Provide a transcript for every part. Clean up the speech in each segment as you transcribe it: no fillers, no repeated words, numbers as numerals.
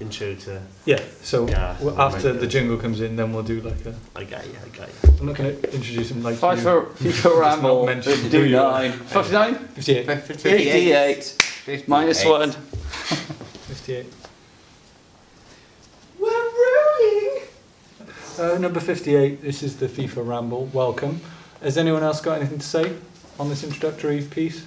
intro to. Yeah. So Yeah. after the jingle comes in, then we'll do like a. I get you. I'm not going to introduce him like FIFA Ramble. 59. 59? 58. 58. Minus 1. 58. We're rolling. Number 58. This is the FIFA Ramble. Welcome. Has anyone else got anything to say on this introductory piece?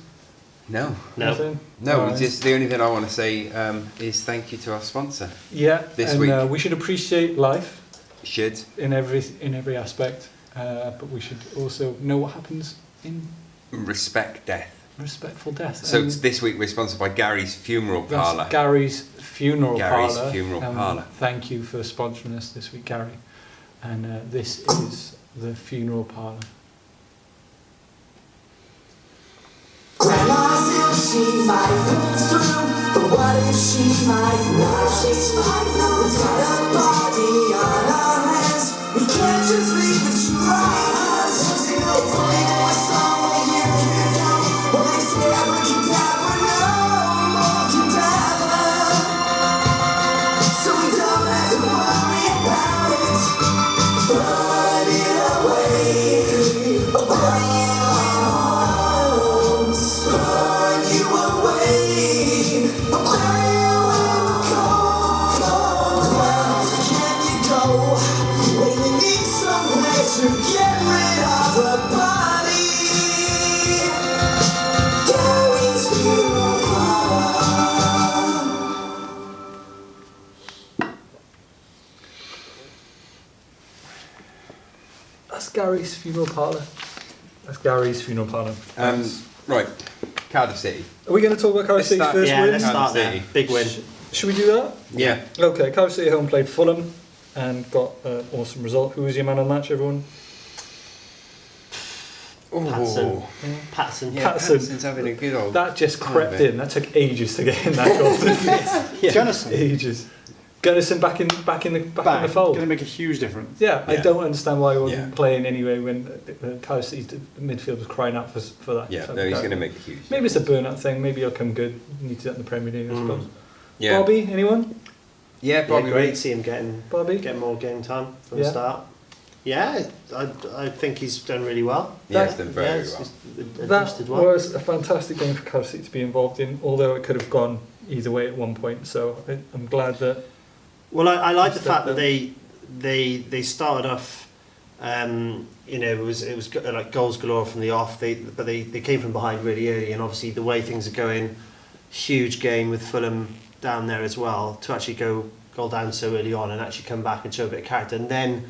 No. Nothing? No, just the only thing I want to say is thank you to our sponsor. Yeah, This week. We should appreciate life Should. in every aspect, but we should also know what happens in Respect death. respectful death. So And this week we're sponsored by Gary's Funeral that's Parlour. Gary's Funeral Gary's Parlour. Funeral Parlour. Thank you for sponsoring us this week, Gary. And this is the Funeral Parlour. Grandma said she might pull through, but what if she might not? She's might not. We've got a body on our hands. We can't just leave the trust. If only there was someone you could know. Well, they say abracadabra, no more cadaver. So we don't have to worry about it. Put it away. Burn you away. Burn you cold, cold. Where can you go when you need somewhere to get rid of a body? Gary's Funeral Parlour. That's Gary's Funeral Parlour. That's Gary's Funeral Parlour. Right, Cardiff City. Are we going to talk about Cardiff Let's City's start- first Yeah, win? let's start there. City. Big win. Should we do that? Yeah. Okay, Cardiff City home played Fulham and got an awesome result. Who was your man of the match, everyone? Patson. Oh. Patson. Yeah, Patson. Patson's having a good old. That just time crept of it. in. That took ages to get in that goal. Yeah. Gunnison. Ages. Gunnison back in the fold. Going to make a huge difference. Yeah, I Yeah. don't understand why he wasn't Yeah. playing anyway when Cardiff City's midfield was crying out for that. Yeah, type no, of he's guy. going to make a huge. Maybe it's a burnout thing. Maybe he'll come good. Need to do that in the Premier League, I suppose. Yeah. Bobby, anyone? Yeah, Yeah, probably. great to see him getting more game time from the Yeah. start. Yeah, I think he's done really well. Yeah, he's done very he's well. That adjusted well. was a fantastic game for Cardiff City to be involved in, although it could have gone either way at one point. So I'm glad that. Well, I like the Step fact that up. they started off. It was like goals galore from the off. They came from behind really early, and obviously the way things are going, huge game with Fulham down there as well. To actually go down so early on and actually come back and show a bit of character, and then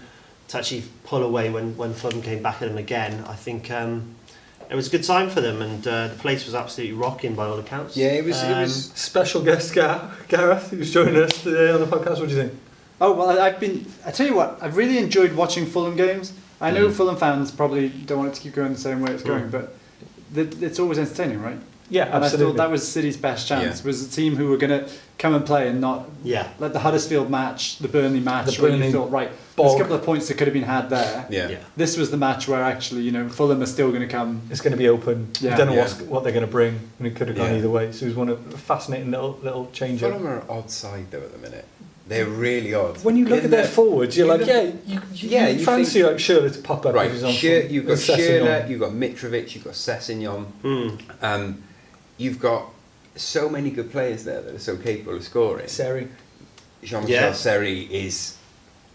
to actually pull away when Fulham came back at them again, I think it was a good sign for them, and the place was absolutely rocking by all accounts. Yeah, it was. Special guest Gareth, who's joining us today on the podcast. What do you think? Oh, well, I tell you what, I've really enjoyed watching Fulham games. I know Fulham fans probably don't want it to keep going the same way it's going, but it's always entertaining, right? Yeah, And absolutely. I thought that was City's best chance, Yeah. was a team who were going to come and play and not like the Huddersfield match, the Burnley match, where you thought, right, there's a couple of points that could have been had there. Yeah. This was the match where actually, Fulham are still going to come. It's going to be open. Yeah. You don't know Yeah. what they're going to bring, and it could have gone Yeah. either way. So it was one of a fascinating little change up. Fulham are an odd side though at the minute. They're really odd. When you look at their forwards, you're like, you you fancy think- like Shirley to pop up. Right, if he's on you've got Sessegnon. Schürrle, you've got Mitrovic, you've got Sessegnon. You've got so many good players there that are so capable of scoring. Seri. Jean-Michel Seri is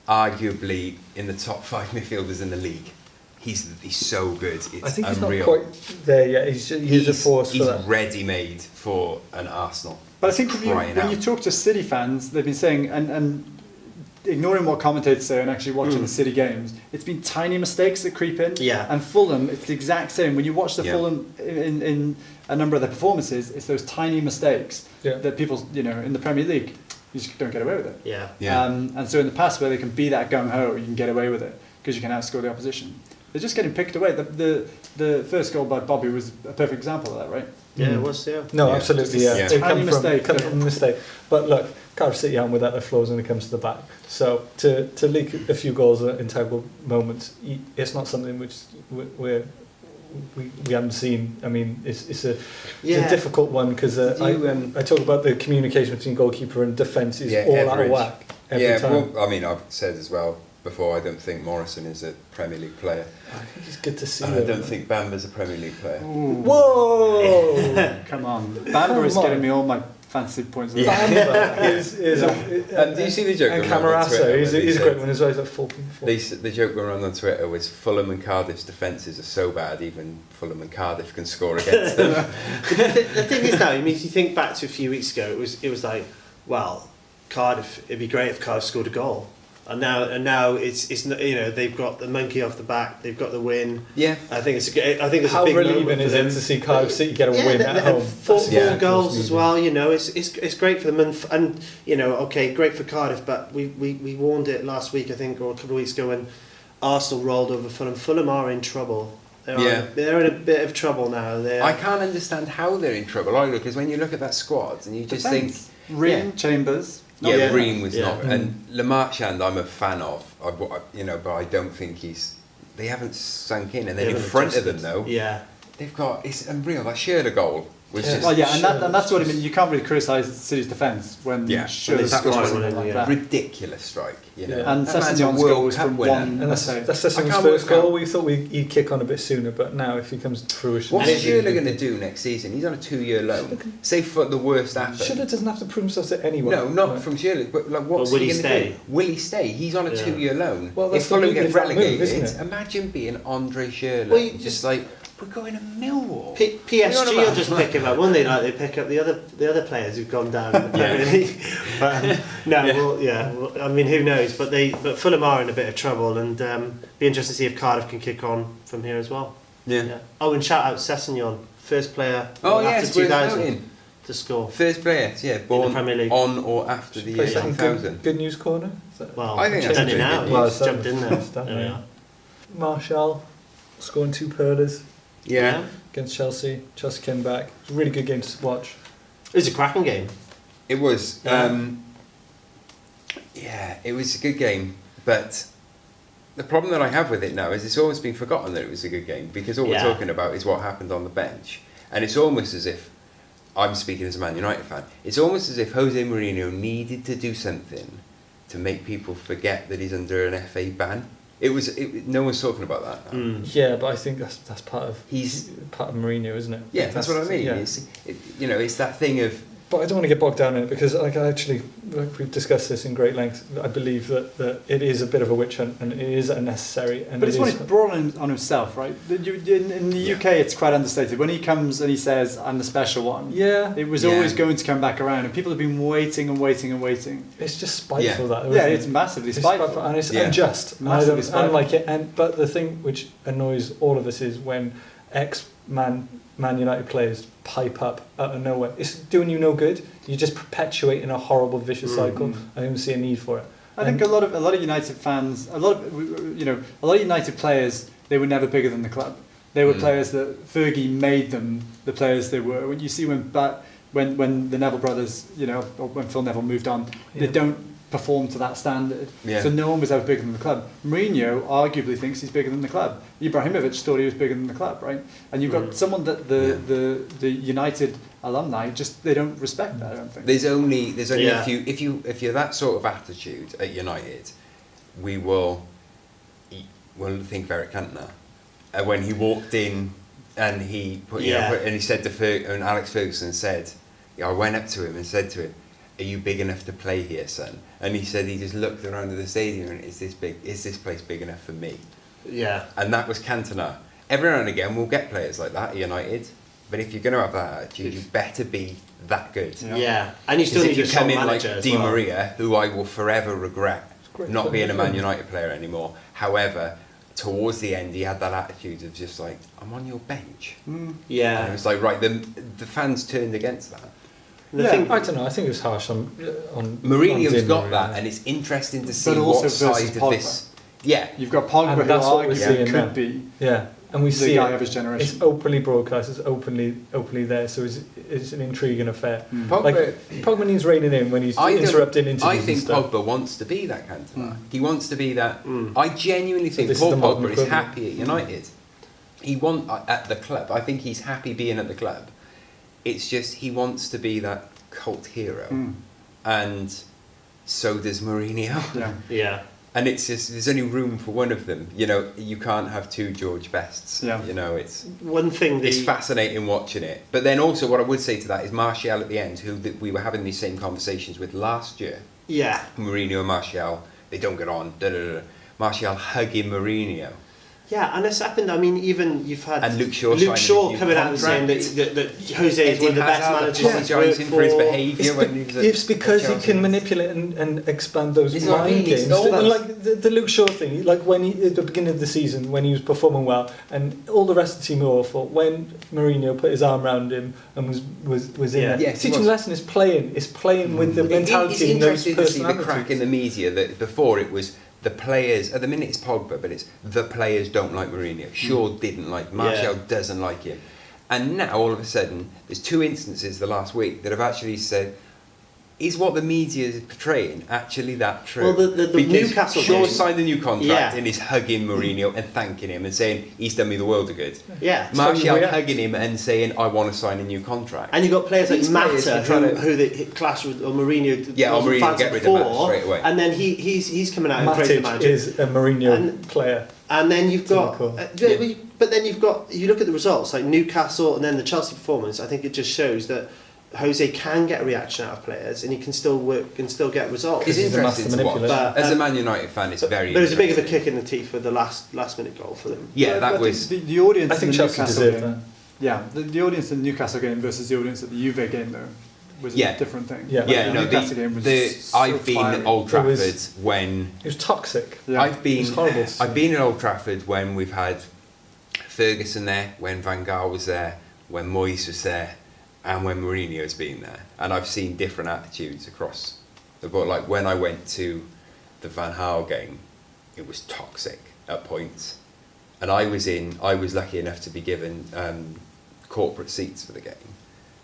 arguably in the top 5 midfielders in the league. He's so good. It's I think unreal. he's not quite there yet. He's a force for He's that. ready-made for an Arsenal. But I think Crying when out. you talk to City fans, they've been saying, and ignoring what commentators say and actually watching the City games, it's been tiny mistakes that creep in. Yeah. And Fulham, it's the exact same. When you watch the Yeah. Fulham in a number of their performances, it's those tiny mistakes that people, in the Premier League, you just don't get away with it. Yeah. And so in the past, where they can be that gung-ho, you can get away with it because you can outscore the opposition. They're just getting picked away. The first goal by Bobby was a perfect example of that, right? Yeah, it was. Yeah. No, Yeah. absolutely, yeah. Just a It tiny come mistake. from a mistake. But look, Cardiff City aren't without their flaws when it comes to the back. So to leak a few goals in terrible moments, it's not something which we haven't seen. I mean, it's a Yeah. difficult one because I talk about the communication between goalkeeper and defence is all out of whack every time. Well, I mean, I've said as well before, I don't think Morrison is a Premier League player. I think it's good to see. And I don't think Bamba's a Premier League player. Whoa! Come on. Bamber is getting me all my fancy points. Bamba is And do you see the joke and going around on Twitter Camarasa, when he's they a great said- one as well. He's like 4.4. The joke going around on Twitter was Fulham and Cardiff's defences are so bad, even Fulham and Cardiff can score against them. The thing is now, I mean, if you think back to a few weeks ago, it was like, well, Cardiff. It'd be great if Cardiff scored a goal, and now it's not, you know, they've got the monkey off the back, they've got the win. Yeah. I think it's a How big relieving moment is for it them. to see Cardiff City get a win at and home? four Yeah. goals as well. You know, it's great for them, and you know, okay, great for Cardiff. But we warned it last week, I think, or a couple of weeks ago, when Arsenal rolled over Fulham. Fulham are in trouble. They're in a bit of trouble now. I can't understand how they're in trouble either, because when you look at that squad and you just think... Ream, Chambers. Ream was not... Mm. And Lamarchand I'm a fan of, you know, but I don't think they haven't sunk in. And then in front of them, though, they've got... It's unreal. That Shearer goal was just... Oh yeah, and that's what I mean. You can't really criticise City's defence when Shearer that scores was something like that. ridiculous strike, you know. Yeah. And That man's a Sessegnon's World goal was Cup from winner. one. And that's mistake. Sessegnon can't first work out. goal. We thought he'd kick on a bit sooner, but now if he comes to fruition, What's And Shearer going to do next season? He's on a 2-year loan. Say for the worst happens. Shearer doesn't have to prove himself to anyone. No, not Right. from Shearer. But like, what's will he he going to stay? do? Will he stay? He's on a 2-year loan. Well, that's if the Fulham beauty get of that move, relegated, isn't it? imagine being Andre Shearer. Well, you just like we're going to Millwall. PSG will just pick him up, won't they? Like they pick up the other players who've gone down. Really. But I mean, who knows? But Fulham are in a bit of trouble, and be interested to see if Cardiff can kick on from here as well. Yeah. Oh, and shout out Sessegnon, first player Oh after yes, 2000 to score. First player, born Premier League. on or after the Play year second 2000. good news corner. Is that- Well, I think he's that's done it pretty now. good Well, He's jumped in there. it's done, There we yeah. are. Martial scoring 2 pearlers Yeah. against Chelsea. Chelsea came back. It was a really good game to watch. It was a cracking game. It was. Yeah. It was a good game, but the problem that I have with it now is it's almost been forgotten that it was a good game, because all we're talking about is what happened on the bench. And it's almost as if, I'm speaking as a Man United fan, it's almost as if Jose Mourinho needed to do something to make people forget that he's under an FA ban. No one's talking about that now. Yeah, but I think that's part of He's part of Mourinho, isn't it? Yeah, that's what I mean. Yeah. It's that thing of... But I don't want to get bogged down in it, because like we've discussed this in great length. I believe that it is a bit of a witch hunt, and it is unnecessary. And But it's it what is, he's brought on himself, right? In the UK, it's quite understated. When he comes and he says, "I'm the special one," yeah, it was always going to come back around, and people have been waiting and waiting and waiting. it's just spiteful that. Yeah, isn't it's it? massively It's spiteful. and it's Yeah. unjust. Massively I don't spiteful. like it. But the thing which annoys all of us is when Man United players pipe up out of nowhere. It's doing you no good. You're just perpetuating a horrible vicious cycle. I don't see a need for it. I think a lot of United fans, a lot of United players, they were never bigger than the club. They were players that Fergie made them the players they were. When you see when the Neville brothers, or when Phil Neville moved on, they don't perform to that standard. Yeah. So no one was ever bigger than the club. Mourinho arguably thinks he's bigger than the club. Ibrahimovic thought he was bigger than the club, right? And you've got someone that the United alumni they don't respect that. I don't think. There's only a few. If you're that sort of attitude at United, we'll think of Eric Cantona when he walked in and he and he said to and Alex Ferguson said, I went up to him and said to him, "Are you big enough to play here, son?" And he said he just looked around at the stadium and, is this place big enough for me? Yeah. And that was Cantona. Every now and again we'll get players like that at United, but if you're going to have that attitude, you better be that good. Yeah. And you still Because need if a you come strong in like manager as Di well. Maria, who I will forever regret great not player, being a Man yeah. United player anymore. However, towards the end, he had that attitude of just like, I'm on your bench. And it Yeah. was like, right, the fans turned against that. The thing, I don't know. I think it was harsh on Mourinho's on got Di that, Maria. and it's interesting to see But also what side versus of Pogba. this. Yeah, You've got Pogba, And who that's what we're arguably seeing now. could be Yeah, and we the see guy it. of his generation. It's openly broadcast. It's openly there. So it's an intriguing affair. Pogba. Like Pogba needs reining in when he's interrupting interviews. I think and stuff. Pogba wants to be that Cantona. He wants to be that. I genuinely think this is Paul the modern Pogba is equivalent. happy at United. at the club. I think he's happy being at the club. It's just he wants to be that cult hero, and so does Mourinho. Yeah. Yeah. And it's just there's only room for one of them. You know, you can't have two George Bests. Yeah. You know, it's One thing it's fascinating watching it. But then also, what I would say to that is Martial at the end, we were having these same conversations with last year. Yeah. Mourinho and Martial, they don't get on. Martial hugging Mourinho. Yeah, and it's happened. I mean, even you've had And Luke Shaw coming out and saying that Jose is one of the best managers he's worked him for his for. behaviour when he was at It's because he Chelsea. can manipulate and expand those This is what I mind mean, it's games. all those- Like the Luke Shaw thing, like when he, at the beginning of the season, when he was performing well, and all the rest of the team were awful, when Mourinho put his arm around him and was in Yeah. there. Yes, he Teaching was. lesson is playing with the It's mentality and those interesting to see the crack in personalities. the media that before it was the players, at the minute it's Pogba, but it's the players don't like Mourinho. Shaw didn't like, Martial doesn't like him. And now all of a sudden, there's 2 instances the last week that have actually said, is what the media is portraying actually that true? Well, the Because Newcastle Shaw game- signed a new contract Yeah. and is hugging Mourinho and thanking him and saying he's done me the world of good. Yeah. Martial react. hugging him and saying I want to sign a new contract. And you've got players like These players Mata are trying who they clashed with, or Mourinho. Yeah, or wasn't Mourinho fancied get rid of Mata before, straight away. And then he's coming out and praising the Matic manager. is a Mourinho And- player. And then you've got, Cool. but then you've got, you look at the results like Newcastle and then the Chelsea performance. I think it just shows that Jose can get a reaction out of players and he can still work and still get results. It's He's a master interesting to watch. manipulator. But, As a Man United fan, it's very But it was a big of a interesting. kick in the teeth with the last minute goal for them. Yeah, I that think was... the audience. I think in the Chelsea Newcastle deserved game, that. Yeah, the audience in the Newcastle game versus the audience at the Juve game though was Yeah. a different thing. Yeah. Yeah, the no, Newcastle game was I've been fiery. at Old It Trafford was- when... It was toxic. Yeah. I've been It's horrible to see. I've been at Old Trafford when we've had Ferguson there, when Van Gaal was there, when Moyes was there, and when Mourinho's been there. And I've seen different attitudes across the board. Like when I went to the Van Gaal game, it was toxic at points. And I was lucky enough to be given corporate seats for the game.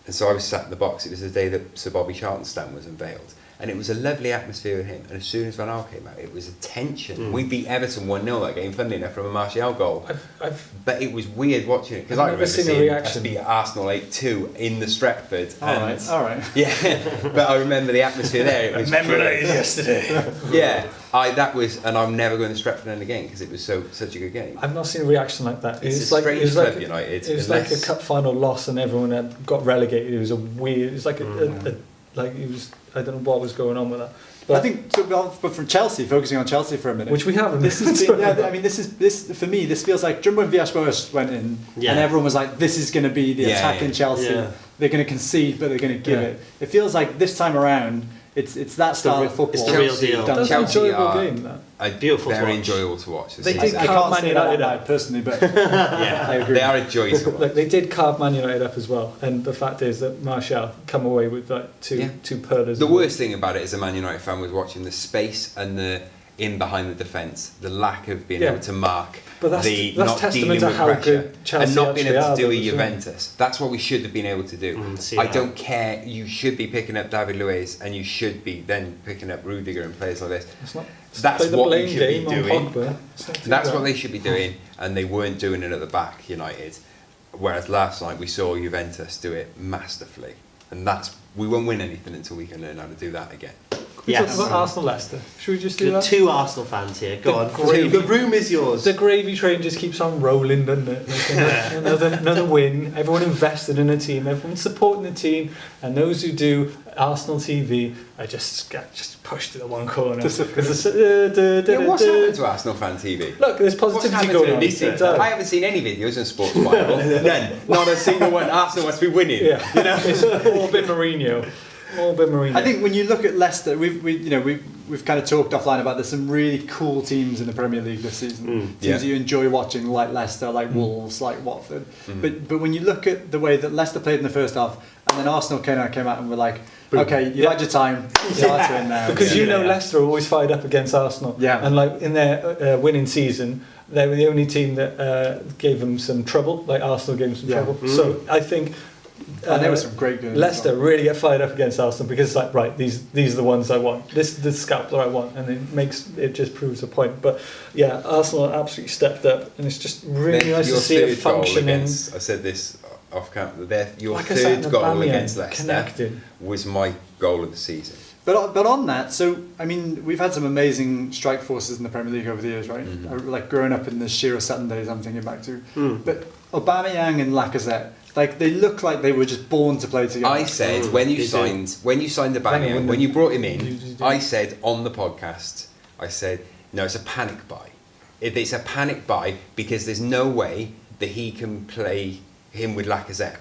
And so I was sat in the box. It was the day that Sir Bobby Charlton's stand was unveiled. And it was a lovely atmosphere with him. And as soon as Van Gaal came out, it was a tension. We beat Everton 1-0 that game, funnily enough, from a Martial goal. But it was weird watching it, because I I've never remember seen a seeing reaction. us beat Arsenal 8-2 in the Stretford. All right. Yeah, but I remember the atmosphere there. It was yesterday. yeah, and I'm never going to Stretford end again, because it was such a good game. I've not seen a reaction like that. It's It's a like strange it was club, like United. it was like a unless- cup final loss and everyone had got relegated. It was a weird. It was like like it was. I don't know what was going on with that. But I think, but from Chelsea, focusing on Chelsea for a minute, which we haven't. this has been, I mean, this for me, this feels like, do you remember when Villas-Boas went in, Yeah. and everyone was like, this is going to be the Yeah, attack in yeah. Chelsea. Yeah. They're going to concede, but they're going to give Yeah. it. It feels like this time around, it's that style of football. it's the real deal. done. That's an Chelsea enjoyable are game. That. Beautiful to very watch. enjoyable to watch. They I did can't carve Man say that United out up. loud personally, but Yeah, I agree. they are a joy to watch. Like they did carve Man United up as well, and the fact is that Martial come away with like two pearlers. The worst thing about it as a Man United fan was watching the space and the in behind the defence, the lack of being Yeah. able to mark, But that's the tastament not dealing to with how pressure, good Chelsea and not being able actually to do are, a though, Juventus. That's what we should have been able to do. see I that. don't care. You should be picking up David Luiz, and you should be then picking up Rudiger and players like this. It's not. That's play the what blame you should be game on doing. Pogba. It's not too That's bad. what they should be doing, and they weren't doing it at the back, United. Whereas last night we saw Juventus do it masterfully, and we won't win anything until we can learn how to do that again. We talk Yes. about Arsenal Leicester. Should we just do There are that? 2 Arsenal fans here. Go on. gravy- The room is yours. The gravy train just keeps on rolling, doesn't it? Like another win. Everyone invested in a team. Everyone's supporting the team, and those who do Arsenal TV are just pushed to the one corner. Yeah, what's happened to Arsenal Fan TV? Look, there's What's positivity happened going to on. it? It's done. I haven't seen any videos in Sports Bible. None. Not a single one. Arsenal must be winning. Yeah, it's all been Mourinho. All been Mourinho. I think when you look at Leicester, we've kind of talked offline about there's some really cool teams in the Premier League this season. Teams Yeah. you enjoy watching, like Leicester, like Wolves, like Watford. But when you look at the way that Leicester played in the first half, and then Arsenal came out and were like, okay, you've had your time, start to win now. because Leicester are always fired up against Arsenal. Yeah. And like in their winning season, they were the only team that gave them some trouble. Like Arsenal gave them some Yeah. trouble. So I think And there were some great games. Leicester really get fired up against Arsenal because it's like, right, these are the ones I want. This is the scalpel I want, and it just proves a point. But yeah, Arsenal absolutely stepped up, and it's just really nice to see a functioning. I said this off camera. Your Like I said, third goal Aubameyang against Leicester connecting. was my goal of the season. But on that, so I mean, we've had some amazing strike forces in the Premier League over the years, right? Like growing up in the Shearer Sutton days, I'm thinking back to. But Aubameyang and Lacazette, like they look like they were just born to play together. I said when you signed Aubameyang, when you brought him in, I said on the podcast, I said no, it's a panic buy. It's a panic buy because there's no way that he can play him with Lacazette.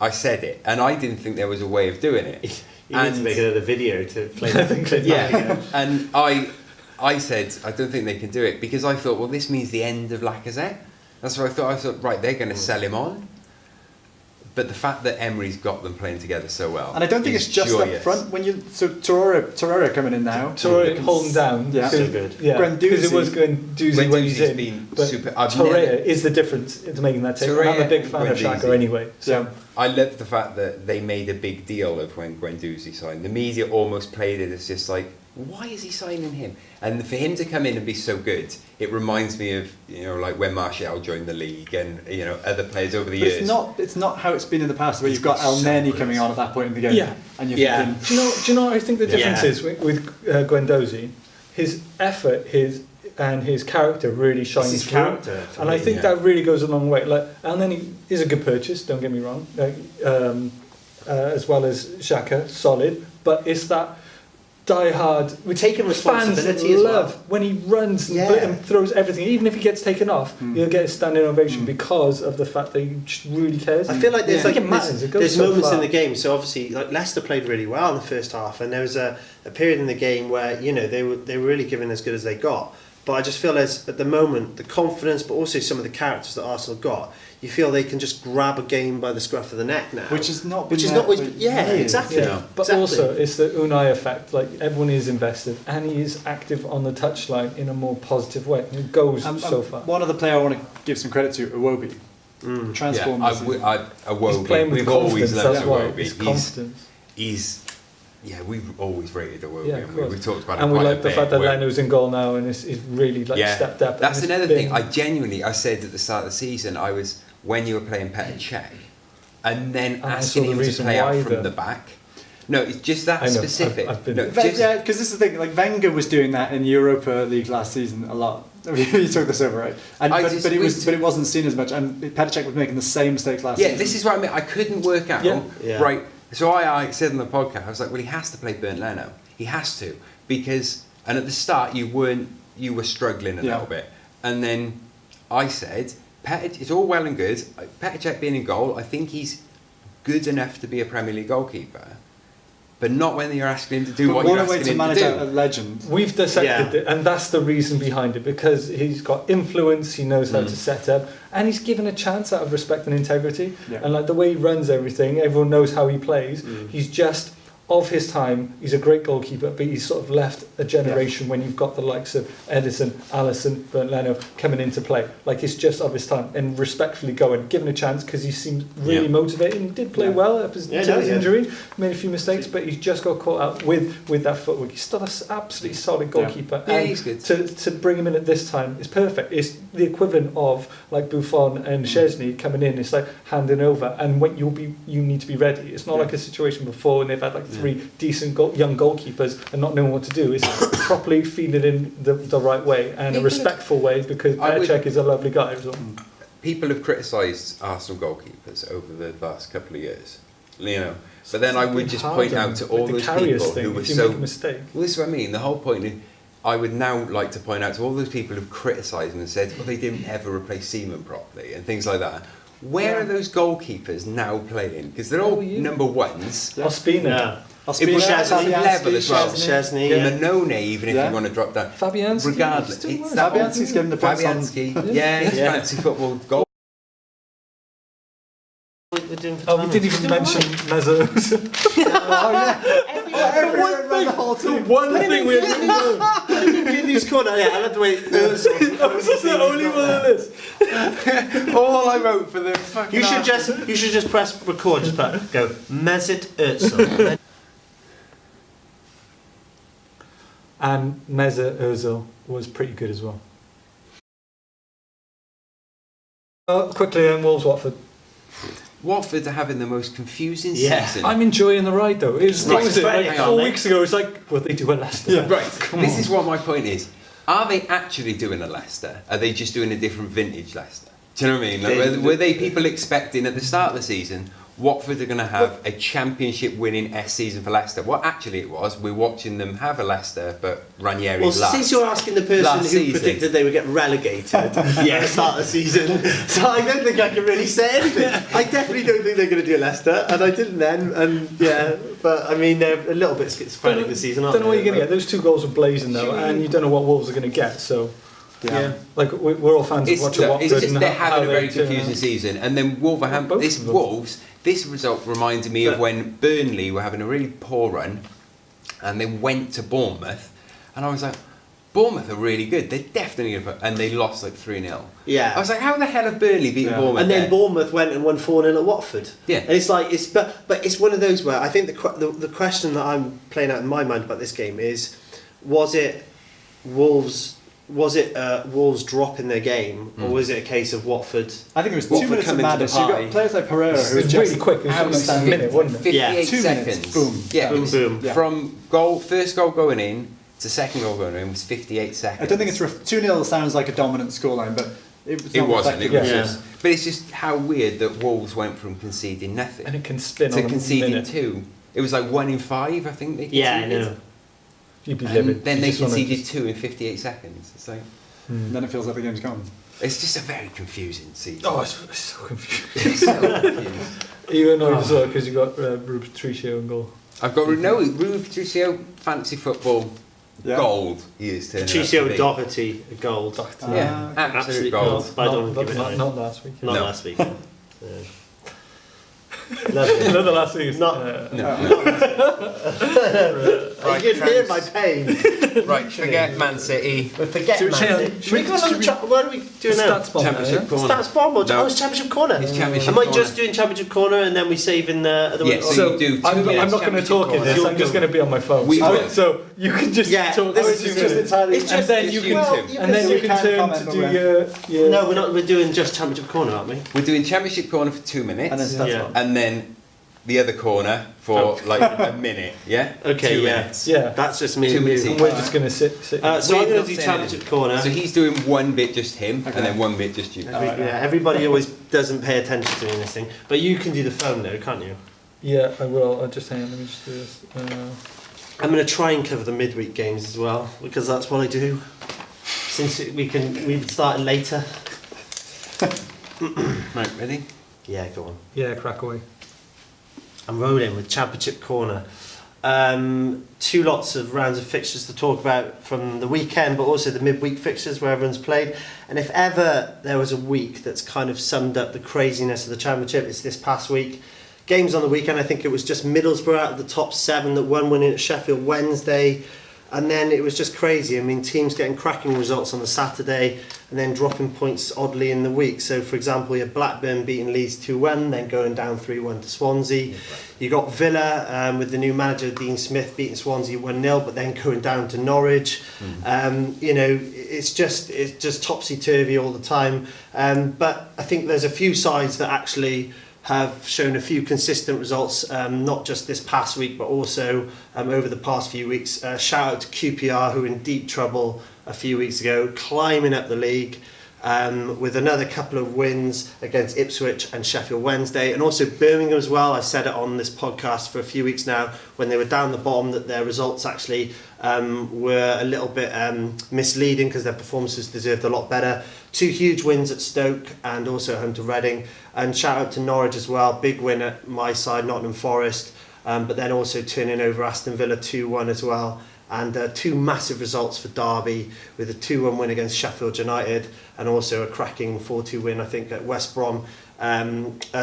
I said it, and I didn't think there was a way of doing it. You need to make another video to play the clip. Yeah, and I said I don't think they can do it because I thought, well, this means the end of Lacazette. That's what I thought. I thought, right, they're going to sell him on. But the fact that Emery's got them playing together so well, and I don't think it's just joyous. up front. When you Torreira coming in now, Torreira holding down, yeah, so good. Yeah, because it was Guendouzi when he's in. Been but super. Torreira is the difference into making that take. I'm a big fan of Xhaka anyway. So. I love the fact that they made a big deal of when Guendouzi signed. The media almost played it as just like, why is he signing him? And for him to come in and be so good, it reminds me of, like when Martial joined the league and, other players over the years. It's not how it's been in the past where you've got El Neni coming on at that point in the game. Yeah. And you're thinking... Do you know what I think the difference is with Guendouzi? His effort, his character really shines through. And I think that really goes a long way. Like, El Neni is a good purchase, don't get me wrong, as well as Xhaka, solid, but it's that die-hard. We're taking responsibility fans as love well. when he runs and throws everything. Even if he gets taken off, he'll get a standing ovation because of the fact that he just really cares. I feel like there's there's so moments far. in the game. So obviously, like Leicester played really well in the first half, and there was a period in the game where they were really giving as good as they got. But I just feel as at the moment the confidence, but also some of the characters that Arsenal got, you feel they can just grab a game by the scruff of the neck now, which is not always exactly. Yeah. But also it's the Unai effect. Like everyone is invested, and he is active on the touchline in a more positive way. And it goes so far. One other player I want to give some credit to, Iwobi. Transformed. Iwobi. We've always loved Iwobi. He's we've always rated Iwobi. Yeah, and we've talked about it and quite we a like the bit. fact that Leno's in goal now and is really stepped up. That's another thing. I said at the start of the season, when you were playing Petr Cech, and then asking him to play out from the back. No, it's just that specific. Because this is the thing. Like Wenger was doing that in the Europa League last season a lot. You took this over, right? But it wasn't seen as much. And Petr Cech was making the same mistakes last season. Yeah, this is what I mean. I couldn't work out. Right. So I said on the podcast, I was like, well, he has to play Bernd Leno. He has to and at the start you were struggling a little bit, and then I said, it's all well and good. Petr Cech being in goal, I think he's good enough to be a Premier League goalkeeper, but not when you're asking him to do what you're asking him to do. What a way to manage a legend. We've dissected it, and that's the reason behind it, because he's got influence, he knows how to set up, and he's given a chance out of respect and integrity. And like the way he runs everything, everyone knows how he plays. He's just of his time. He's a great goalkeeper, but he's sort of left a generation when you've got the likes of Edison, Alisson, Bernd Leno coming into play. Like it's just of his time, and respectfully going, given a chance because he seemed really motivated and did play well up his injury, made a few mistakes, but he's just got caught out with that footwork. He's still an absolutely solid goalkeeper, and he's good. To bring him in at this time is perfect. It's the equivalent of like Buffon and Szczesny coming in. It's like handing over, and when you need to be ready. It's not like a situation before when they've had like three decent young goalkeepers and not knowing what to do. It's properly feed it in the right way and a respectful way, because Petr Cech is a lovely guy as well. People have criticised Arsenal goalkeepers over the last couple of years, but then I would just point out to all those people who were so... Make a mistake. Well, this is what I mean. The whole point is, I would now like to point out to all those people who've criticised and said, well, they didn't ever replace Seaman properly and things like that. Where are those goalkeepers now playing? Because they're all number ones. Ospina. It was level as well. Szczesny, Manone, even if you want to drop that. Fabianski. Regardless, it's that Fabianski's given the points on. His fancy football goal. We didn't even mention Mezzos. Everyone ran the whole team. One thing we didn't know. didn't use corner. Yeah, I love the way. That's the only one on this. All I wrote for the fucking. You should just press record. Just go Mesut Özil. And Mesut Özil was pretty good as well. Quickly then, Wolves Watford. Watford are having the most confusing Yeah. season. I'm enjoying the ride though. It's Right, what was it? Friday, Like hang 4 on, weeks ago, it's like what they do at Leicester. Right, this is what my point is. Are they actually doing a Leicester? Are they just doing a different vintage Leicester? Do you know what I mean? Like, were they people expecting at the start of the season, Watford are going to have a championship winning season for Leicester? What actually it was, we're watching them have a Leicester, but Ranieri Well, last. since you're asking the person Last who season. predicted they would get relegated at the start of the season, so I don't think I can really say anything. I definitely don't think they're going to do Leicester, and I didn't then, and yeah, but I mean, they're a little bit schizophrenic this season, aren't Don't know what they? you're going to get. Those 2 goals were blazing though, and you don't know what Wolves are going to get. So, yeah. Like we're all fans of watching Watford. It's just and they're how having a they very turn confusing out. season, and then Wolverhampton. Both This of them. Wolves. This result reminded me of when Burnley were having a really poor run, and they went to Bournemouth, and I was like, Bournemouth are really good. They're definitely going to, and they lost like 3-0. Yeah. I was like, how the hell have Burnley beaten Yeah. Bournemouth? And then there? Bournemouth went and won 4-0 at Watford. Yeah. And it's like but it's one of those where I think the question that I'm playing out in my mind about this game is, was it Wolves dropping their game, or was it a case of Watford? I think it was Watford 2 minutes of coming to the madness. You've party. got players like Pereira who are It was just really quick. It was almost a outstanding. minute, wasn't it? 58 Yeah. 2 minutes, seconds. boom. Yeah, Boom, it was boom. Yeah. From first goal going in to second goal going in was 58 seconds. I don't think it's 2-0 sounds like a dominant scoreline, but it was It not wasn't. It reflective. was Yeah. just. But it's just how weird that Wolves went from conceding nothing And it can spin to on a conceding minute. 2. It was like 1 in 5, I think they conceded. Yeah, I know. You'd be And livid. then You they just wanna conceded just- 2 in 58 seconds. It's like And then it feels like the game's gone. it's just a very confusing season. Oh, it's so confusing. It's so confusing. Are you annoyed as well because you got Rube Patricio in goal? I've got Rui Patricio, fancy football, Yeah. gold. He is turning Patricio out to be. Doherty, a gold. Yeah, absolute Absolute gold. gold. I don't give it a not last week. Not No. last week. Lovely. Not the last week. Not- Right, you can hear trans- my pain. Right, forget Man City. But forget Should we- Man. Should we go on should we- what are we doing now? Stats bomb. Championship Yeah? corner. Stats bomb or No. it's Championship Corner. It's Championship Am I corner. just doing Championship Corner and then we saving the other Yeah, one? so So you do 2 I'm minutes not going to championship talk in corner. this. I'm just going to be on my phone. We will. So you can just Yeah, talk. this for is 2 just minutes. entirely. It's And just then it's you you can, two. and then you can turn comment to on do that. your. No, we're doing just Championship Corner, aren't we? We're doing Championship corner for 2 minutes. And then stats Yeah. bomb. and then the other corner for like a minute, yeah? Okay, 2 yeah. minutes. Yeah. That's just me 2 and minutes you. And we're just going to sit. So We're I'm going not to do saying Championship anything. Corner. So he's doing one bit just him, Okay. and then one bit just you. Everybody always doesn't pay attention to me in this thing. But you can do the phone though, can't you? Yeah, I will. I'll just hang on. Let me just do this. I'm going to try and cover the midweek games as well, because that's what I do. Since we've started later. Right, ready? Yeah, go on. Yeah, crack away. I'm rolling with Championship Corner. 2 lots of rounds of fixtures to talk about from the weekend, but also the midweek fixtures where everyone's played. And if ever there was a week that's kind of summed up the craziness of the Championship, it's this past week. Games on the weekend, I think it was just Middlesbrough out of the top 7 that won, winning at Sheffield Wednesday. And then it was just crazy. I mean, teams getting cracking results on the Saturday and then dropping points oddly in the week. So, for example, you had Blackburn beating Leeds 2-1, then going down 3-1 to Swansea. You got Villa with the new manager, Dean Smith, beating Swansea 1-0, but then going down to Norwich. You know, it's just topsy-turvy all the time. But I think there's a few sides that actually have shown a few consistent results, not just this past week, but also over the past few weeks. Shout out to QPR, who were in deep trouble a few weeks ago, climbing up the league with another couple of wins against Ipswich and Sheffield Wednesday, and also Birmingham as well. I've said it on this podcast for a few weeks now, when they were down the bottom, that their results actually were a little bit misleading because their performances deserved a lot better. 2 huge wins at Stoke and also home to Reading. And shout out to Norwich as well, big win at my side, Nottingham Forest, but then also turning over Aston Villa 2-1 as well. And 2 massive results for Derby, with a 2-1 win against Sheffield United and also a cracking 4-2 win, I think, at West Brom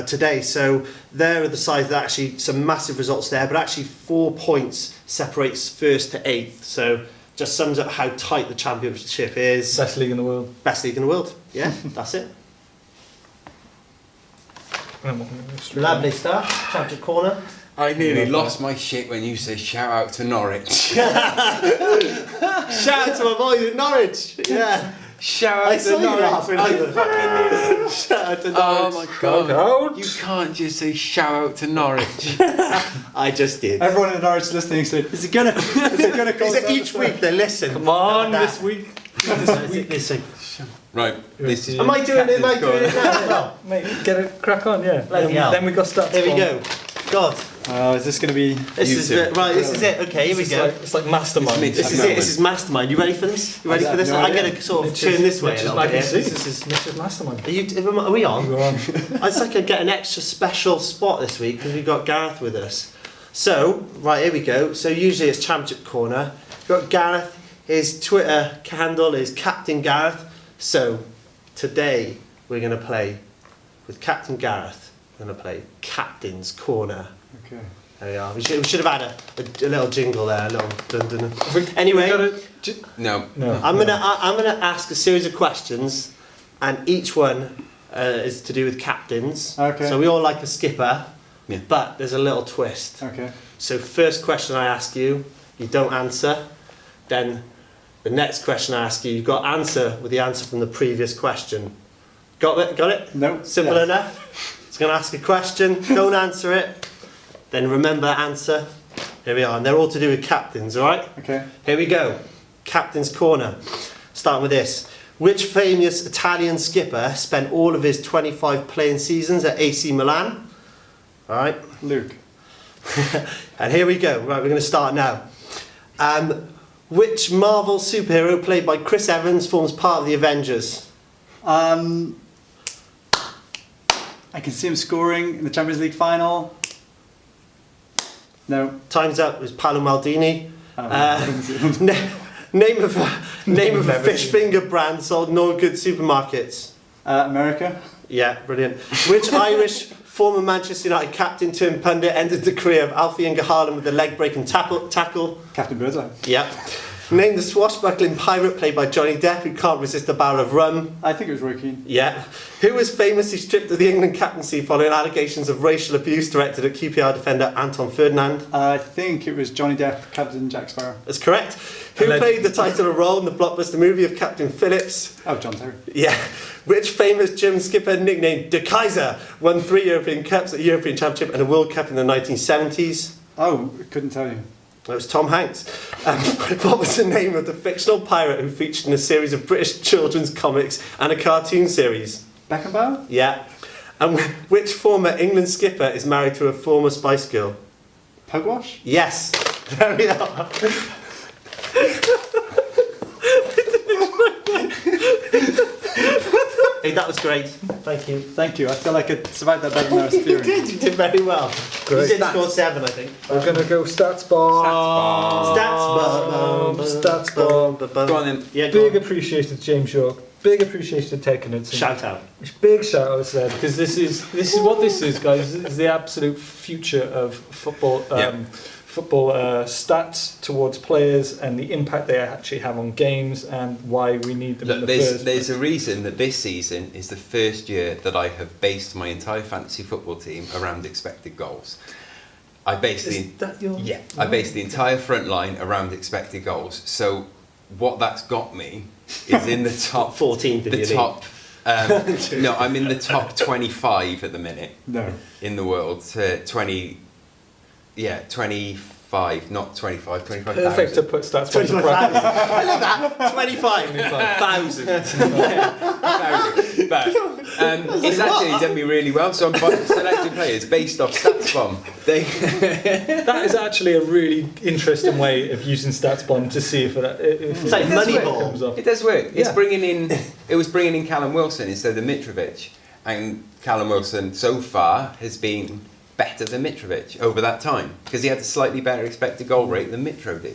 today. So there are the sides that actually some massive results there, but actually 4 points separates 1st to 8th. So just sums up how tight the Championship is. Best league in the world. Best league in the world. Yeah, that's it. Lovely stuff. Championship corner. I nearly lost my shit when you say shout out to Norwich. Shout out to my boys in Norwich. Yeah. Shout I out saw to you Norwich. laughing. I fucking nearly. Shout out to Norwich. Oh my god. Go You can't just say shout out to Norwich. I just did. Everyone in Norwich listening said, "Is it gonna? Is it gonna?" Is it each week they listen? Come on, That. this week. Listen. Right, this is. Am I doing it? Am I doing it now? No. Mate, get a crack on, yeah. Bloody hell. Then we got stats. Here we bomb. go. God, Is this gonna be? this is it. Right, this is it. Okay, here we It's go. like, it's like mastermind. It's This is it. This is mastermind. You ready for this? You ready for this? no I'm idea. going to sort of Mitch's- turn this way a Mitch's little bit. magazine. This is. Mitch's mastermind. Are we on? You're on. It's like I get an extra special spot this week because we've got Gareth with us. So, right, here we go. So usually it's Championship Corner. We've got Gareth. His Twitter handle is Captain Gareth. So, today we're going to play with Captain Gareth. We're going to play Captain's Corner. Okay. There we are. We should have had a little jingle there. A little dun dun. We Anyway, gotta- No. No. I'm gonna ask a series of questions, and each one is to do with captains. Okay. So we all like a skipper, Yeah. but there's a little twist. Okay. So first question I ask you, you don't answer. Then the next question I ask you, you've got to answer with the answer from the previous question. Got it? Got it? No. Simple Yes. enough. It's gonna ask a question. Don't answer it. Then remember the answer. Here we are, and they're all to do with captains. All right. Okay. Here we go. Captain's Corner. Starting with this. Which famous Italian skipper spent all of his 25 playing seasons at AC Milan? Alright. Luke. And here we go. Right, we're going to start now. Which Marvel superhero played by Chris Evans forms part of the Avengers? I can see him scoring in the Champions League final. No. Time's up. It was Paolo Maldini. Um, Name of a fish finger brand sold in all good supermarkets. America. Yeah, brilliant. Which Irish former Manchester United captain turned pundit ended the career of Alfie Inga Haaland with a leg-breaking tackle? Captain Birdseye. Yeah. Name the swashbuckling pirate played by Johnny Depp who can't resist a barrel of rum? I think it was Roy Keane. Yeah. Who was famously stripped of the England captaincy following allegations of racial abuse directed at QPR defender Anton Ferdinand? I think it was Johnny Depp, Captain Jack Sparrow. That's correct. Who played the title role in the blockbuster movie of Captain Phillips? Oh, John Terry. Yeah. Which famous German skipper nicknamed De Kaiser won 3 European Cups, a European Championship and a World Cup in the 1970s? Oh, couldn't tell you. That was Tom Hanks. What was the name of the fictional pirate who featured in a series of British children's comics and a cartoon series? Beckenbauer? Yeah. And which former England skipper is married to a former Spice Girl? Pugwash? Yes. There we are. Hey, that was great. Thank you. Thank you. I feel like I survived that better than I was You fearing. did. You did very well. Great. You did score 7, I think. We're gonna go stats bomb. Stats bomb. Go on then. Yeah, go Big on. appreciation to James York. Big appreciation to Taken It. Shout out. Big shout outs there because this is what this is, guys. This is the absolute future of football. Football stats towards players and the impact they actually have on games and why we need them in Look, the first there's place. a reason that this season is the first year that I have based my entire fantasy football team around expected goals. I based Is that your I based the entire front line around expected goals. So what that's got me is in the top 14th in the your top. No, I'm in the top 25 at the minute No. in the world. 25, not 25. 25,000. perfect to put stats bomb to practice. I love that. 25,000. But it's actually done me really well. So I'm selecting players based off stats bomb. That is actually a really interesting way of using stats bomb to see if It's like Moneyball. comes off. It does work. It's Yeah. bringing in. It was bringing in Callum Wilson instead of Mitrovic, and Callum Wilson so far has been better than Mitrovic over that time because he had a slightly better expected goal rate than Mitro did.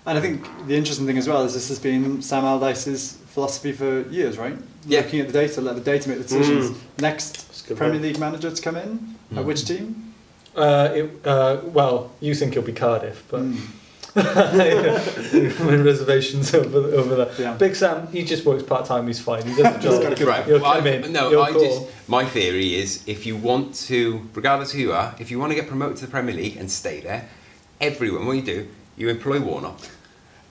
And I think the interesting thing as well is this has been Sam Allardyce's philosophy for years, right? Yeah. Looking at the data, let the data make the decisions. Next That's a good Premier point. League manager to come in, at which team? Well, you think it'll be Cardiff, but Having reservations over there. Yeah. Big Sam, he just works part time. He's fine. He does the job. Right. You'll Well, come in. no, you'll I call. just my theory is if you want to, regardless of who you are, if you want to get promoted to the Premier League and stay there, everyone, what you do, you employ Warnock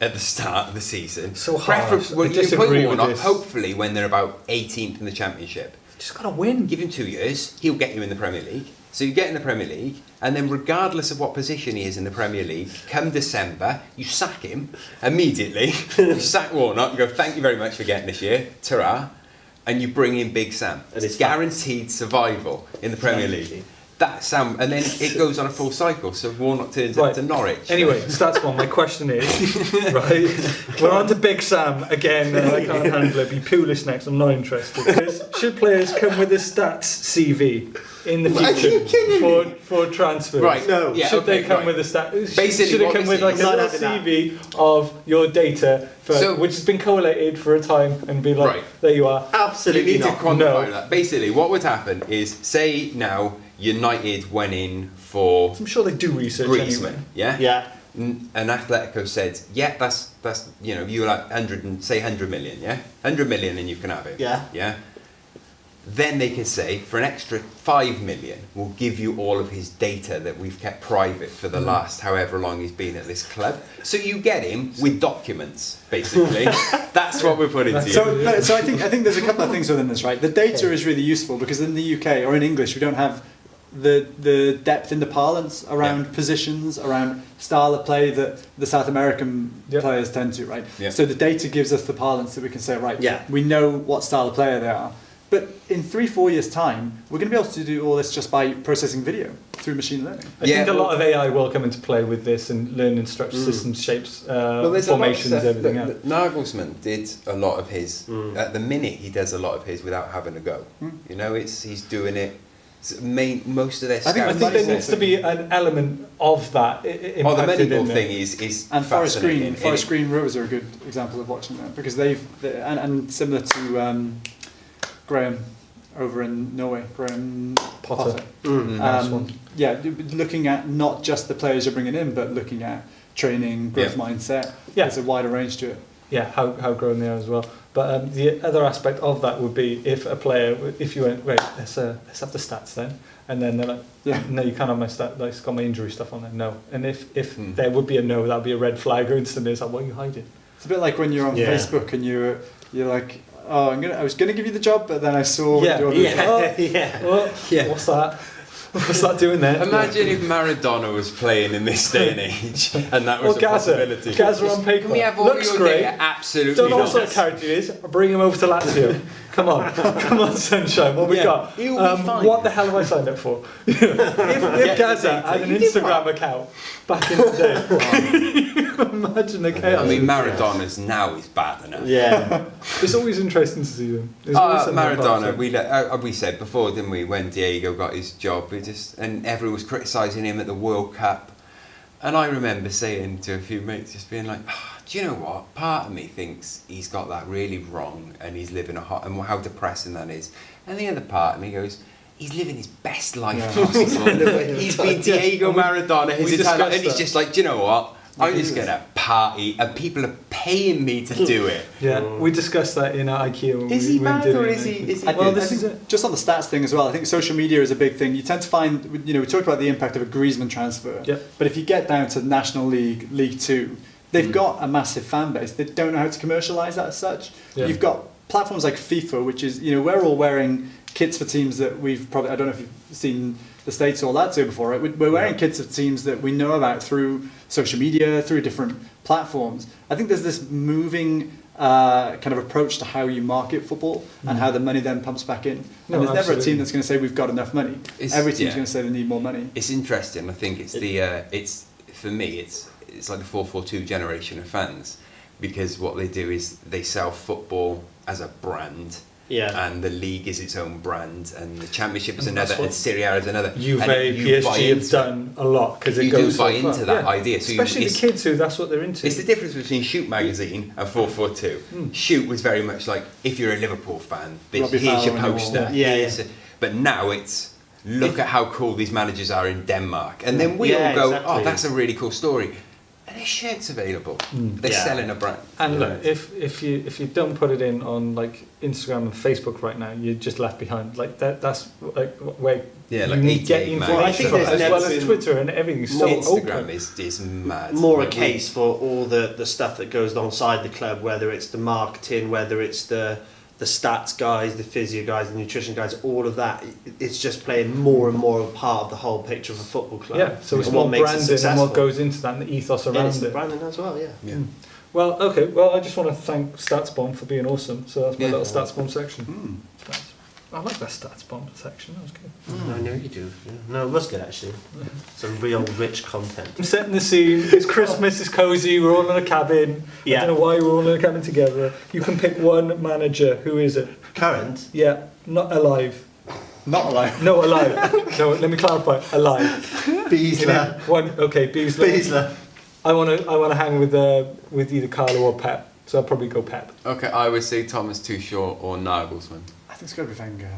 at the start of the season. So hard. Well, I you disagree employ with Warnock, this. hopefully when they're about 18th in the Championship. Just gotta win. Give him 2 years, he'll get you in the Premier League. So you get in the Premier League, and then regardless of what position he is in the Premier League, come December, you sack him immediately. You sack Warnock, you go, thank you very much for getting this year, ta-ra, and you bring in Big Sam. And It's guaranteed survival in the Premier League. That Sam, and then it goes on a full cycle, so Warnock turns Right. into Norwich. Anyway, Statsman, my question is, right, we're on to Big Sam again, and I can't handle it. Be Pulis next, I'm not interested. Should players come with a stats CV in the Are you future kidding for transfers? Right, No. yeah, Should they okay, come right. with a stat? Basically, should it what come with like a not little having that. CV of your data, So- which has been collated for a time, and be like, Right. there you are. You Absolutely need to not. quantify No. that. Basically, what would happen is, say now United went in for I'm sure they do research Griezmann, anyway. yeah? Yeah. And Atletico said, yeah, that's you know, you like 100 million, yeah? 100 million and you can have it. Yeah. Yeah? Then they could say, for an extra 5 million, we'll give you all of his data that we've kept private for the last however long he's been at this club. So you get him with documents, basically. That's what we're putting to you. So I think there's a couple of things within this, right? The data is really useful because in the UK or in English we don't have the depth in the parlance around positions, around style of play that the South American Yep. players tend to, right? Yeah. So the data gives us the parlance that we can say, right, Yeah. we know what style of player they are. But in 3-4 years' time, we're going to be able to do all this just by processing video through machine learning. I think a lot of AI will come into play with this and learning structure, systems, shapes, There's a lot of formations, stuff everything that- else. that Nagelsmann did a lot of his. At the minute, he does a lot of his without having to go. You know, he's doing it. Most of their. I think I think there needs to be an element of that the impacted medical in there. thing is And Forest fascinating. Green Rovers are a good example of watching that because and similar to Graham over in Norway, Graham Potter. Potter. one. Yeah, looking at not just the players you're bringing in, but looking at training, growth Yeah. mindset. Yeah. There's a wider range to it. Yeah, how grown they are as well. But the other aspect of that would be if a player, if you went, right, let's have the stats then, and then they're like, Yeah. no, you can't have my stat, like, it's got my injury stuff on there. No, and if there would be a no, that would be a red flag. Or instantly, it's like, what are you hiding? It's a bit like when you're on Yeah. Facebook and you're like, oh, I was gonna give you the job, but then I saw Yeah. your Yeah. Yeah. Well, Yeah. what's that? What's that doing there? Imagine if Maradona was playing in this day and age, and that was Or a Gaza. possibility. Gaza on paper. Can we have all Looks your great. data? Absolutely Don't know what not. sort of character he is. Bring him over to Lazio. Come on, sunshine. What we Yeah, got? he'll be fine. What the hell have I signed up for? if Gaza had an Instagram account back in the day, imagine the chaos. I mean, Maradona's now is bad enough. Yeah. It's always interesting to see them. There's always something about Maradona, them. we said before, didn't we, when Diego got his job, and everyone was criticising him at the World Cup, and I remember saying to a few mates, just being like, do you know what? Part of me thinks he's got that really wrong, and he's living and how depressing that is, and the other part of me goes, he's living his best life possible. He's been Diego Maradona his we entire life, discussed and he's that. just like, do you know what? I'm just gonna party, and people are paying me to do it. Yeah, we discussed that in IKEA. When Is we he when bad did or it. is he? Well, I this think is it. just on the stats thing as well. I think social media is a big thing. You tend to find, we talked about the impact of a Griezmann transfer. Yep. But if you get down to National League, League Two, they've got a massive fan base. They don't know how to commercialise that as such. Yeah. You've got platforms like FIFA, which is, we're all wearing kits for teams that we've probably, I don't know if you've seen the States or Lazio before, right? We're wearing kits of teams that we know about through social media, through different platforms. I think there's this moving kind of approach to how you market football and how the money then pumps back in. And No, there's never a absolutely. team that's going to say we've got enough money. Every team's Yeah. going to say they need more money. It's interesting. I think it's it's for me. It's like the 442 generation of fans, because what they do is they sell football as a brand. Yeah. And the league is its own brand, and the championship is And another, that's what and Serie A is another. Juve, And you buy PSG have into- done a lot because it You goes do buy so far. into that idea. So especially the kids who that's what they're into. It's the difference between Shoot magazine and 442. Shoot was very much like, if you're a Liverpool fan, Robbie here's your Fowler on your poster. wall. Yeah, here's yeah. But now it's, look at how cool these managers are in Denmark. And then we Yeah, all go, exactly. oh, that's a really cool story. Are there shirts available? They're Yeah. selling a brand. And look, if you don't put it in on like Instagram and Facebook right now, you're just left behind. Like that's like where Yeah, you like need to get 88 information I think from, there's as never well as been Twitter and everything's so Instagram open. is mad. more a Like, case for all the stuff that goes alongside the club, whether it's the marketing, whether it's the stats guys, the physio guys, the nutrition guys, all of that. It's just playing more and more a part of the whole picture of a football club. Yeah, so it's And more what makes it branding and successful. what goes into that and the ethos And around it's the it. branding as well, yeah. Yeah. Well, okay. Well, I just want to thank StatsBomb for being awesome. So that's my Yeah. little StatsBomb section. Mm. I like that StatsBomb section. That was good. I know you do. Yeah. No, it was good actually. Some real rich content. I'm setting the scene. It's Christmas. It's cozy. We're all in a cabin. Yeah. I don't know why we're all in a cabin together. You can pick one manager. Who is it? Current. Yeah, not alive. Not alive. No, alive. No, let me clarify. Alive. Beasler. One. Okay, Beasley. Beasler. I want to hang with either Carlo or Pep. So I'll probably go Pep. Okay, I would say Thomas Tuchel or Nagelsmann. I think it's got to be Wenger.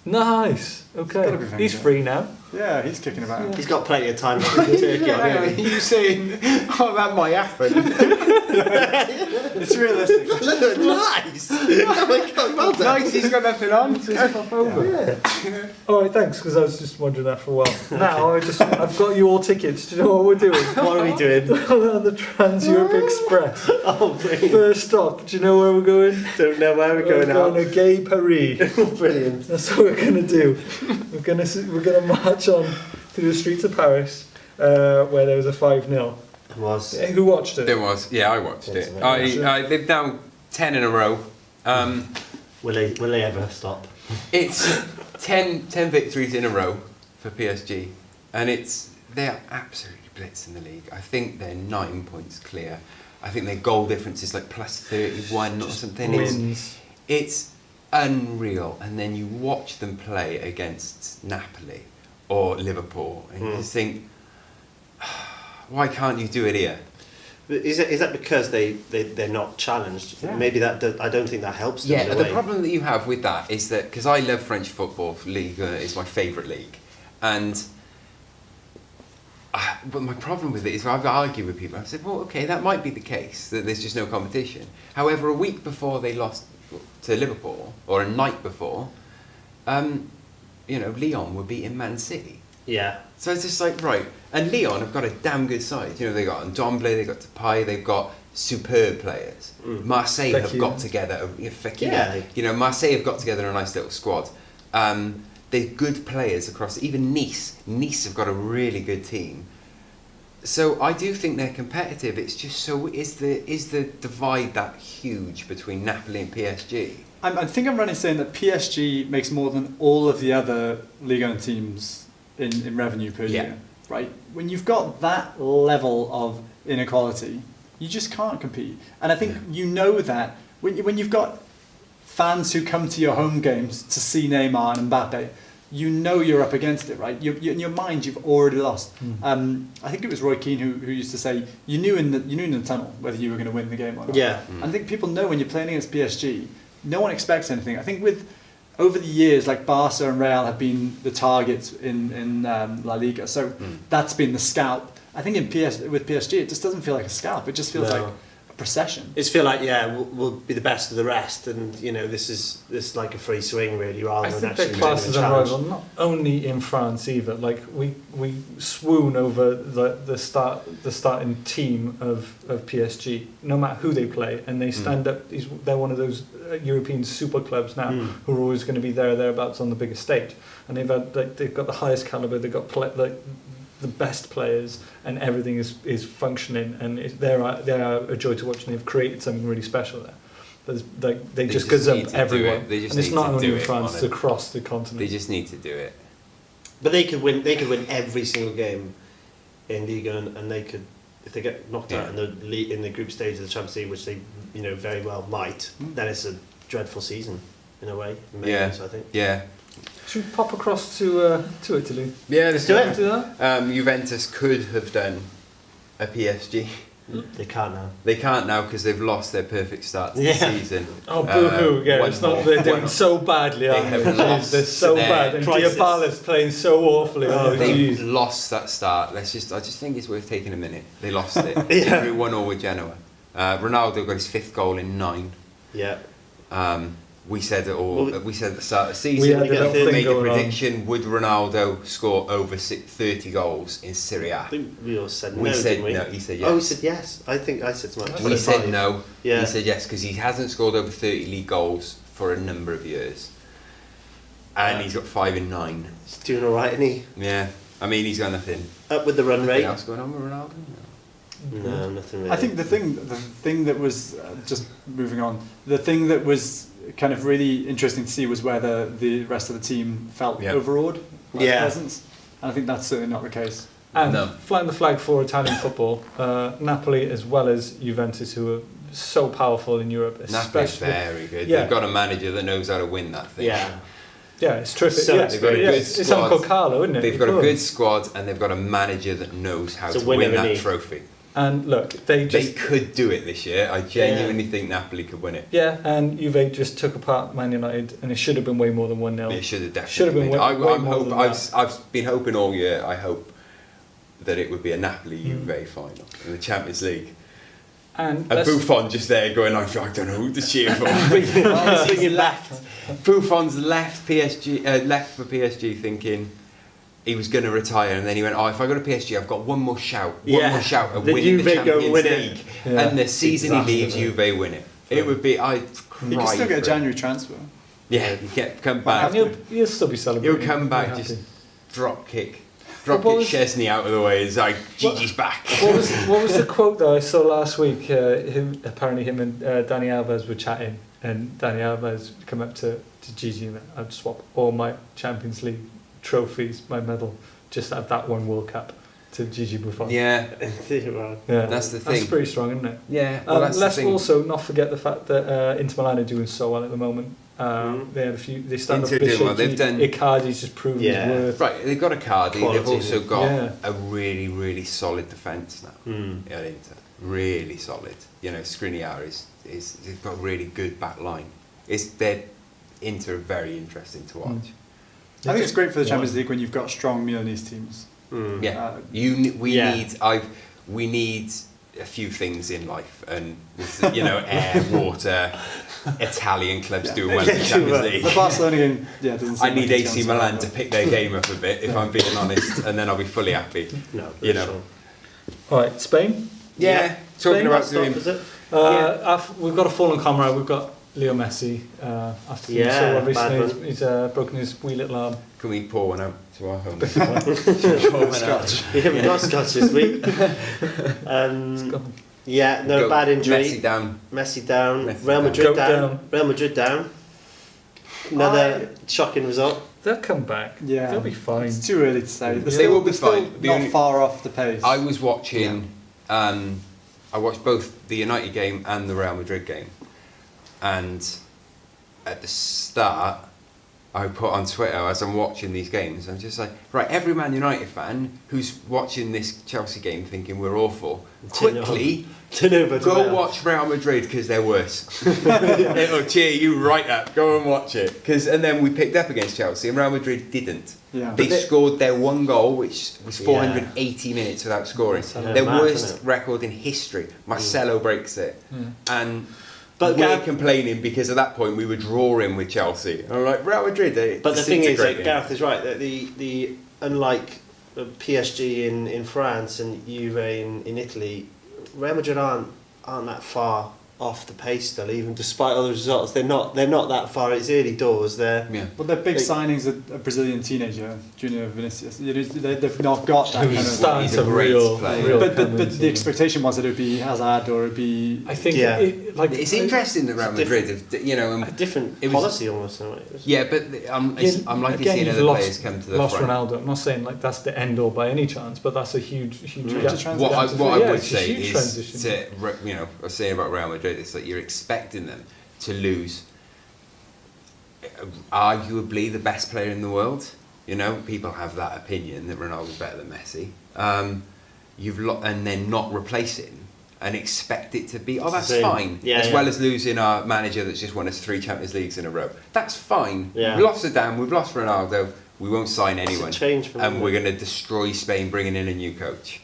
Nice. Okay. gotta be Wenger. He's free now. Yeah, he's kicking about. He's got plenty of time to Turkey. hasn't he? you saying, oh, that might happen? It's realistic. Nice. Oh my God, well done. Nice, he's got nothing on. Just pop over. Yeah. All right, thanks. Because I was just wondering that for a while. Now I've got you all tickets. Do you know what we're doing? What are we doing? On the Trans Europe Express. Oh, brilliant. First stop. Do you know where we're going? Don't know where we're going now. to Gay Paris. Brilliant. That's what we're gonna do. We're gonna march on through the streets of Paris, where there was a 5-0. It was. Who watched it? There was, yeah, I watched it. It's I lived down 10 in a row. Will they ever stop? It's 10 victories in a row for PSG, and they're absolutely blitzed in the league. I think they're 9 points clear. I think their goal difference is like plus 31 or something. Wins. It's unreal. And then you watch them play against Napoli or Liverpool, and you just think, why can't you do it here? Is that because they're not challenged? Yeah. Maybe I don't think that helps them. Yeah, in a the way. problem that you have with that is that, because I love French football, Ligue 1 is my favourite league, and but my problem with it is I've argued with people. I've said, well, okay, that might be the case, that there's just no competition. However, a week before they lost to Liverpool, or a night before, Lyon were beating Man City. Yeah. So it's just like, right, and Lyon have got a damn good side. They got Ndombele, they got Depay, they've got superb players. Marseille have got together, Marseille have got together a nice little squad. They're good players across, even Nice. Nice have got a really good team. So I do think they're competitive. It's just is the divide that huge between Napoli and PSG? I think I'm right in saying that PSG makes more than all of the other Ligue 1 teams in revenue per year, right? When you've got that level of inequality, you just can't compete. And I think you know that when you've got fans who come to your home games to see Neymar and Mbappe, you know you're up against it, right? In your mind, you've already lost. I think it was Roy Keane who used to say, you knew in the tunnel whether you were going to win the game or not. Yeah. And I think people know when you're playing against PSG, no one expects anything. I think over the years, like Barca and Real have been the targets in La Liga, so that's been the scalp. I think with PSG, it just doesn't feel like a scalp. It just feels like a procession. It's feel like we'll be the best of the rest, and this is like a free swing really, rather I than think actually they're classed as genuine challenge. unrivaled, not only in France either. Like we swoon over the starting team of PSG, no matter who they play, and they stand up. They're one of those European super clubs now who are always going to be thereabouts on the biggest stage, and they've got the highest caliber. They've got the best players, and everything is functioning, and they are a joy to watch, and they've created something really special there. They just gazump everyone, They just and it's need not to only do in it France, on it's across the continent. They just need to do it. But they could win every single game in Liga, and they could, if they get knocked out in the group stage of the Champions League, which they very well might, then it's a dreadful season in a way. I think. Yeah. Should we pop across to Italy? Yeah, let's do it. Do that? Juventus could have done a PSG They can't now. They can't now because they've lost their perfect start to the season. Oh, boo-hoo. Yeah, it's not, they're doing so badly, aren't they? have lost They're so their bad. And crisis. Diabala's playing so awfully. Oh, They've jeez. lost that start. I just think it's worth taking a minute. They lost it. Yeah. 3-1 with Genoa. Ronaldo got his 5th goal in 9. Yeah. We said at the start of the We season, had a little we thing made a going on. prediction: would Ronaldo score over 30 goals in Serie A? I think we all said no, We said didn't we? no. He said yes. Oh, we said yes. I think I said something. We said no. Yeah. He said yes because he hasn't scored over 30 league goals for a number of years, and Yeah. he's got 5 in 9. He's doing all right, isn't he? Yeah, I mean he's got nothing. Up with the run Anything rate. else going on with Ronaldo? No, nothing really. I think the thing that was just moving on, the thing that was kind of really interesting to see was where the rest of the team felt Yeah. overawed by Yeah. his presence. And I think that's certainly not the case. And No. flying the flag for Italian football, Napoli as well as Juventus, who are so powerful in Europe, Napoli's especially. very good. Yeah. They've got a manager that knows how to win that thing. Yeah. Yeah, it's terrific. So yeah, they've got a yeah, good it's squad. Uncle Carlo, isn't it? They've got a Cool. good squad and they've got a manager that knows how It's a to winner, win that isn't he? trophy. And look, they They just could do it this year. I genuinely think Napoli could win it. yeah, and Juve just took apart Man United, and it should have been way more than 1-0. It should have definitely Should have been been. way more than I've been hoping all year. I hope that it would be a Napoli Juve final in the Champions League. And And let's- Buffon just there going, I don't know who to cheer for. He's left. Buffon's left PSG, left for PSG, thinking he was going to retire, and then he went, "Oh, if I go to PSG, I've got one more shout at The winning the Juve go Champions win it." League." Yeah. And the season Disaster, he leaves, isn't it? Juve win it. It would be, I'd cry. You can still get a for it. January transfer. Yeah, you come and back, he'll still be celebrating. he'll come back, Happy. just drop kick But what was- Chesney out of the way. It's like Gigi's back. What was the quote that I saw last week? Apparently him and Dani Alves were chatting, and Dani Alves come up to Gigi and went, I'd swap all my Champions League trophies, my medal, just have that one World Cup to Gigi Buffon. Yeah, Yeah. That's the thing. That's pretty strong, isn't it? yeah. Well, that's the Let's thing. also not forget the fact that Inter Milan are doing so well at the moment. They had a few. They stand up. Inter doing well. They've done- Icardi's just proven Yeah. his worth. Right, they've got a Cardi. Quality, They've also got yeah. a really, really solid defence now. Mm. At Inter, really solid. You know, Skriniar is they've got a really good back line. They're Inter are very interesting to watch. I think it's great for the Champions League when you've got strong Milanese teams. Mm. Yeah, Uh, we need a few things in life, and air, water, Italian clubs doing well in the Champions The League. Barcelona game, doesn't seem I need like it's AC going Milan well. to pick their game up a bit, if I'm being honest, and then I'll be fully happy. No, You know. sure. All right, Spain. Yeah, talking Spain, about Last stop, doing. is it? We've got a fallen comrade. We've got Leo Messi. After Yeah, so bad recently, one. he's broken his wee little arm. Can we pour one out to our home? Scotch. We haven't got Scotch this week. Yeah, no, bad injury. Messi down. Messi down. Messi Real down. Madrid Goat down. down. Real Madrid down. Another shocking result. They'll come back. Yeah, They'll be fine. It's too early to say. They're They still, will be they're still fine. The not only- far off the pace. I was watching. I watched both the United game and the Real Madrid game, and at the start, I put on Twitter as I'm watching these games. I'm just like, right, every Man United fan who's watching this Chelsea game thinking we're awful, quickly go watch Real Madrid because they're worse. It'll cheer you right up. Go and watch it. And then we picked up against Chelsea, and Real Madrid didn't. Yeah. They But they- scored their one goal, which was 480 minutes without scoring. Yeah, Their mad, worst isn't it? record in history. Marcelo breaks it. And But we're Gareth- complaining because at that point we were drawing with Chelsea. And I'm like, Real Madrid, they're But the thing is, like, disintegrating. Gareth is right, that the unlike PSG in France and Juve in Italy, Real Madrid aren't that far off the pace still, even despite all the results. They're not that far. It's early doors. Yeah. Well, their big They- signings are a Brazilian teenager, Junior Vinicius. They've not got that kind Who's of. starting he's a to great real, player. real But come the into- expectation was that it would be Hazard or it'd be. I think Yeah. It's interesting that Real It's Madrid, have, a different It was- policy almost. In a way. yeah, but I'm liking Again, seeing you've other lost- players come to the lost front. Ronaldo. I'm not saying like that's the end all by any chance, but that's a huge Major gap. transition. What I Yeah, would it's a say huge is, transition. I was saying about Real Madrid, it's like you're expecting them to lose arguably the best player in the world. You know, people have that opinion that Ronaldo's better than Messi. And then not replace him. and expect it to be, that's Same. fine. Yeah, as yeah. well as losing our manager that's just won us 3 Champions Leagues in a row. That's fine. Yeah. We've lost Zidane, we've lost Ronaldo, we won't sign anyone. It's a change from And we're going to destroy Spain bringing in a new coach.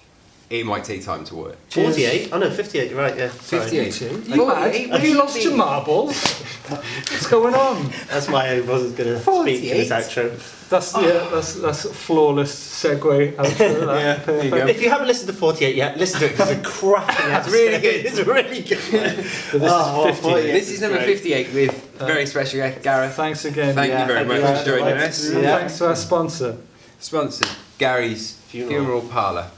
It might take time to work. 48. Oh no, 58. You're right. Yeah. Sorry. 58. You mad? Have you lost your marbles? What's going on? That's why I wasn't going to speak in this outro. That's that's a flawless segue outro. Yeah, There you go. If you haven't listened to 48 yet, listen to it because it's a cracking It's really good. It's really good. But this is 50. This is number Great. 58 with very special guest Gareth. Thanks again. Thank you very much for joining us. And thanks to our sponsor. Sponsored Gary's Funeral Parlour.